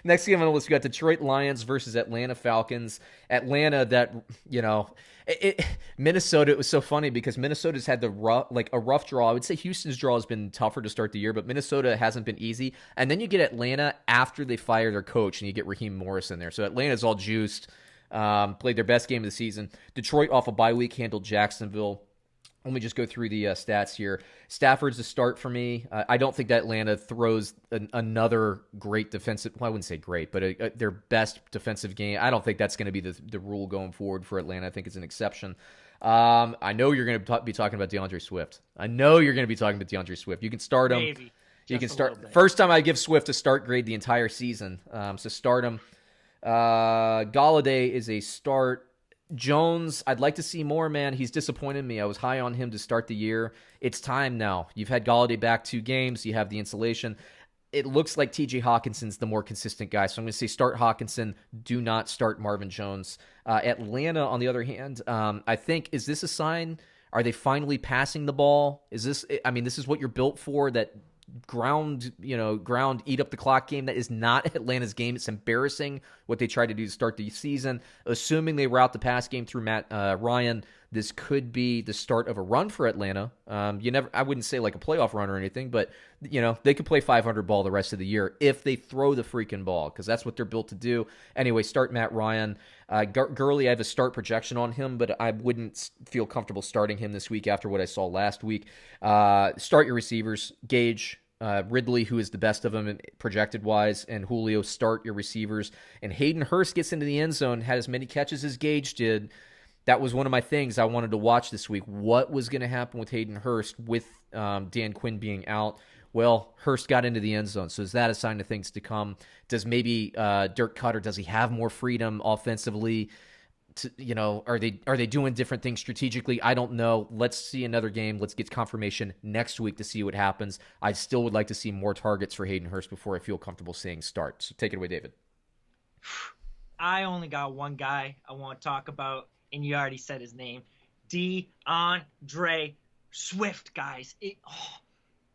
Next game on the list, we got Detroit Lions versus Atlanta Falcons. Atlanta, that Minnesota. It was so funny because Minnesota's had a rough draw. I would say Houston's draw has been tougher to start the year, but Minnesota hasn't been easy. And then you get Atlanta after they fire their coach, and you get Raheem Morris in there. So Atlanta's all juiced. Played their best game of the season. Detroit off a bye week handled Jacksonville. Let me just go through the stats here. Stafford's a start for me. I don't think that Atlanta throws another great defensive. Well, I wouldn't say great, but their best defensive game. I don't think that's going to be the rule going forward for Atlanta. I think it's an exception. I know you're going to be talking about DeAndre Swift. You can start him. Maybe. You can start. First time I give Swift a start grade the entire season. So start him. Galladay is a start. Jones, I'd like to see more, man. He's disappointed me. I was high on him to start the year. It's time now. You've had Galladay back 2 games. You have the insulation. It looks like TJ Hawkinson's the more consistent guy. So I'm going to say start Hawkinson. Do not start Marvin Jones. Atlanta, on the other hand, I think, is this a sign? Are they finally passing the ball? This is what you're built for, that ground, eat up the clock game. That is not Atlanta's game. It's embarrassing what they tried to do to start the season. Assuming they route the pass game through Matt Ryan, this could be the start of a run for Atlanta. I wouldn't say like a playoff run or anything, but they could play 500 ball the rest of the year if they throw the freaking ball, because that's what they're built to do. Anyway, start Matt Ryan. Gurley, I have a start projection on him, but I wouldn't feel comfortable starting him this week after what I saw last week. Start your receivers. Gage, Ridley, who is the best of them projected-wise, and Julio, start your receivers. And Hayden Hurst gets into the end zone, had as many catches as Gage did. That was one of my things I wanted to watch this week. What was going to happen with Hayden Hurst with Dan Quinn being out? Well, Hurst got into the end zone, so is that a sign of things to come? Does maybe Dirk Cutter, does he have more freedom offensively? Are they doing different things strategically? I don't know. Let's see another game. Let's get confirmation next week to see what happens. I still would like to see more targets for Hayden Hurst before I feel comfortable saying start. So take it away, David. I only got one guy I want to talk about, and you already said his name. DeAndre Swift, guys.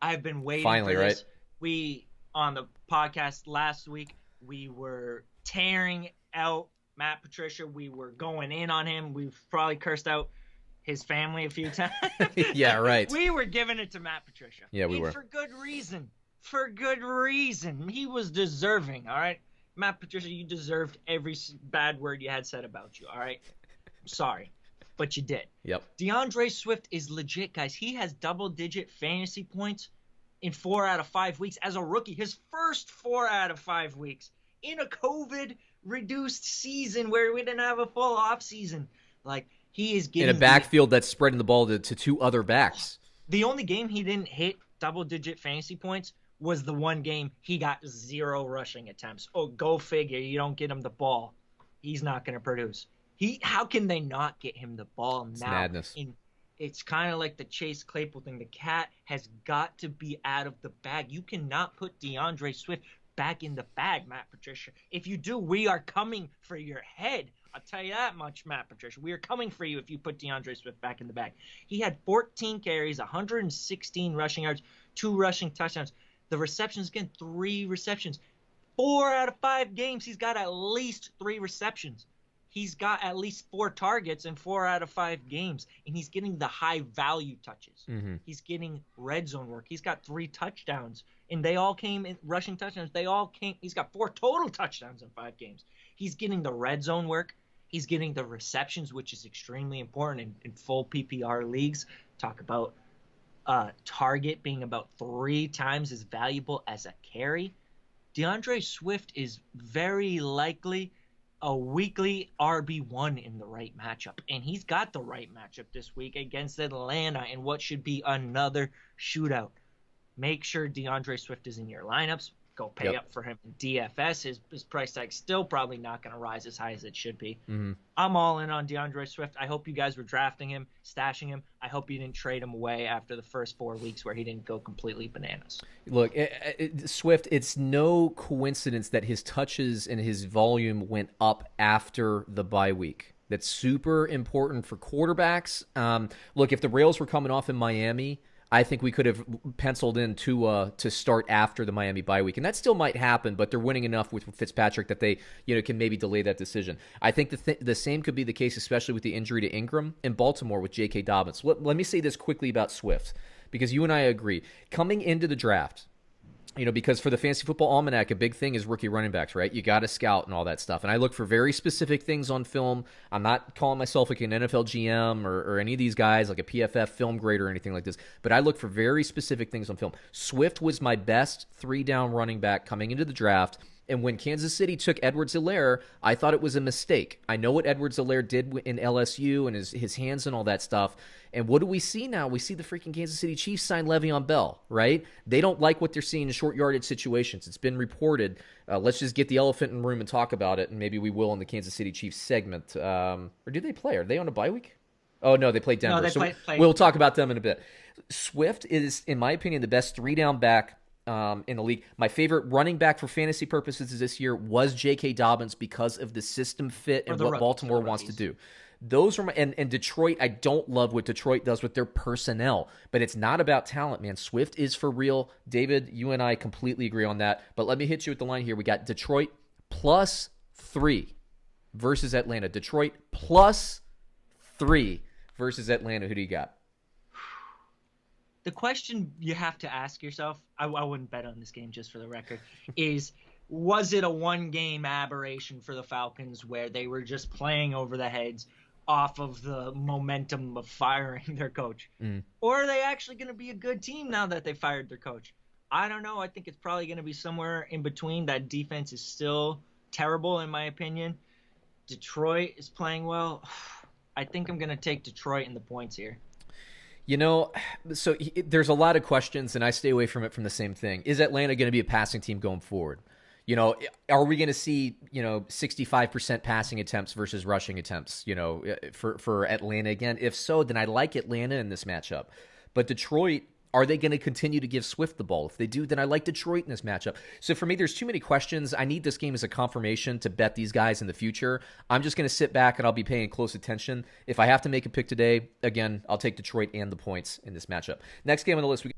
I've been waiting Finally, for this. right? We, on the podcast last week, we were tearing out Matt Patricia. We were going in on him. We've probably cursed out his family a few times. Yeah, right. We were giving it to Matt Patricia. Yeah, we were. For good reason. For good reason. He was deserving, all right? Matt Patricia, you deserved every bad word you had said about you, all right? I'm sorry, but you did. Yep. DeAndre Swift is legit, guys. He has double-digit fantasy points in 4 out of 5 weeks as a rookie. His first 4 out of 5 weeks in a COVID-reduced season where we didn't have a full offseason. Like, he is getting... In a backfield that's spreading the ball to 2 other backs. The only game he didn't hit double-digit fantasy points was the one game he got 0 rushing attempts. Oh, go figure. You don't get him the ball, he's not going to produce. How can they not get him the ball now? It's madness. It's kind of like the Chase Claypool thing. The cat has got to be out of the bag. You cannot put DeAndre Swift back in the bag, Matt Patricia. If you do, we are coming for your head. I'll tell you that much, Matt Patricia. We are coming for you if you put DeAndre Swift back in the bag. He had 14 carries, 116 rushing yards, 2 rushing touchdowns. The receptions, again, 3 receptions. 4 out of 5 games, he's got at least 3 receptions. He's got at least 4 targets in 4 out of 5 games, and he's getting the high-value touches. Mm-hmm. He's getting red zone work. He's got 3 touchdowns, and they all came in rushing touchdowns. He's got 4 total touchdowns in 5 games. He's getting the red zone work. He's getting the receptions, which is extremely important in full PPR leagues. Talk about target being about 3 times as valuable as a carry. DeAndre Swift is very likely a weekly RB1 in the right matchup. And he's got the right matchup this week against Atlanta in what should be another shootout. Make sure DeAndre Swift is in your lineups. Go pay up for him in DFS. His price tag's still probably not going to rise as high as it should be. Mm-hmm. I'm all in on DeAndre Swift. I hope you guys were drafting him, stashing him. I hope you didn't trade him away after the first 4 weeks where he didn't go completely bananas. Look, Swift, it's no coincidence that his touches and his volume went up after the bye week. That's super important for quarterbacks. Look, if the rails were coming off in Miami, I think we could have penciled in to start after the Miami bye week, and that still might happen. But they're winning enough with Fitzpatrick that they can maybe delay that decision. I think the same could be the case, especially with the injury to Ingram in Baltimore with J.K. Dobbins. Let me say this quickly about Swift, because you and I agree coming into the draft. Because for the Fantasy Football Almanac, a big thing is rookie running backs, right? You got to scout and all that stuff. And I look for very specific things on film. I'm not calling myself like an NFL GM or any of these guys, like a PFF film grader or anything like this. But I look for very specific things on film. Swift was my best 3-down running back coming into the draft. And when Kansas City took Edwards-Helaire, I thought it was a mistake. I know what Edwards-Helaire did in LSU and his hands and all that stuff. And what do we see now? We see the freaking Kansas City Chiefs sign Le'Veon Bell, right? They don't like what they're seeing in short yardage situations. It's been reported. Let's just get the elephant in the room and talk about it, and maybe we will in the Kansas City Chiefs segment. Or do they play? Are they on a bye week? Oh, no, they play Denver. No, they play. We'll talk about them in a bit. Swift is, in my opinion, the best 3-down back in the league. My favorite running back for fantasy purposes this year was J.K. Dobbins because of the system fit and what Baltimore wants to do. Those are my and Detroit. I don't love what Detroit does with their personnel, but it's not about talent, man. Swift is for real. David, you and I completely agree on that. But let me hit you with the line here. We got Detroit +3 versus Atlanta. Detroit +3 versus Atlanta. Who do you got? The question you have to ask yourself, I wouldn't bet on this game just for the record, is was it a one-game aberration for the Falcons where they were just playing over the heads off of the momentum of firing their coach? Or are they actually going to be a good team now that they fired their coach? I don't know. I think it's probably going to be somewhere in between. That defense is still terrible, in my opinion. Detroit is playing well. I think I'm going to take Detroit in the points here. So there's a lot of questions, and I stay away from it from the same thing. Is Atlanta going to be a passing team going forward? Are we going to see, 65% passing attempts versus rushing attempts, for Atlanta again? If so, then I like Atlanta in this matchup. But Detroit, are they going to continue to give Swift the ball? If they do, then I like Detroit in this matchup. So for me, there's too many questions. I need this game as a confirmation to bet these guys in the future. I'm just going to sit back and I'll be paying close attention. If I have to make a pick today, again, I'll take Detroit and the points in this matchup. Next game on the list, we